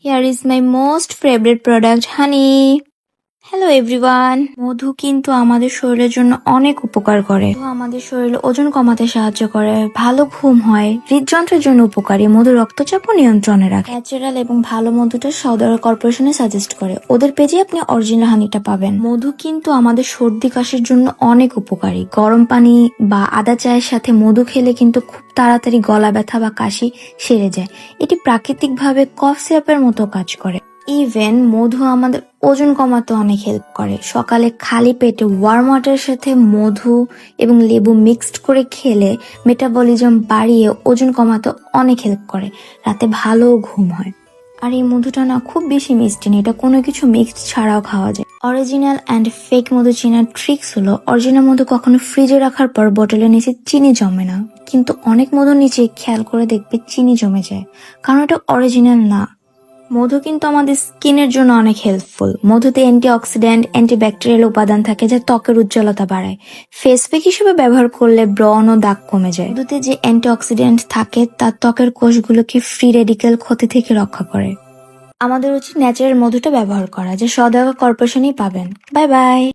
Here is my most favorite product, honey. Hello everyone. মধু কিন্তু আমাদের শরীরের জন্য অনেক উপকার করে। মধু আমাদের শরীরে ওজন কমাতে সাহায্য করে, ভালো ঘুম হয়, হৃদযন্ত্রের জন্য উপকারী, মধু রক্তচাপও নিয়ন্ত্রণে রাখে। ন্যাচারাল এবং ভালো মধুটা সদর কর্পোরেশনে সাজেস্ট করে, ওদের পেজে আপনি অরিজিনাল হানিটা পাবেন। মধু কিন্তু আমাদের সর্দি কাশির জন্য অনেক উপকারী। গরম পানি বা আদা চায়ের সাথে মধু খেলে কিন্তু খুব তাড়াতাড়ি গলা ব্যথা বা কাশি সেরে যায়। এটি প্রাকৃতিকভাবে কফ সিরাপের মতো কাজ করে। ইভেন মধু আমাদের ওজন কমাতে অনেক হেল্প করে। সকালে খালি পেটে ওয়ার্ম ওয়াটারের সাথে মধু এবং লেবু মিক্সড করে খেলে মেটাবলিজম বাড়িয়ে ওজন কমাতে অনেক হেল্প করে। রাতে ভালো ঘুম হয়। আর এই মধুটা না খুব বেশি মিষ্টি না, এটা কোনো কিছু মিক্সড ছাড়াও খাওয়া যায়। অরিজিনাল অ্যান্ড ফেক মধু চেনার ট্রিক্স হলো, অরিজিনাল মধু কখনো ফ্রিজে রাখার পর বোতলের নিচে চিনি জমে না, কিন্তু অনেক মধুর নিচে খেয়াল করে দেখবে চিনি জমে যায়, কারণ এটা অরিজিনাল না। মধু কিন্তু আমাদের স্কিনের জন্য অনেক হেল্পফুল। মধুতে অ্যান্টিঅক্সিডেন্ট, অ্যান্টিব্যাকটেরিয়াল উপাদান থাকে যা ত্বকের উজ্জ্বলতা বাড়ায়। ফেস প্যাক হিসেবে ব্যবহার করলে ব্রণ ও দাগ কমে যায়। মধুতে যে অ্যান্টিঅক্সিডেন্ট থাকে তা ত্বকের কোষগুলোকে ফ্রি রেডিক্যাল ক্ষতি থেকে রক্ষা করে। আমাদের উচিত ন্যাচারাল মধুটা ব্যবহার করা, যে সওদাগর কর্পোরেশনেই পাবেন। Bye bye.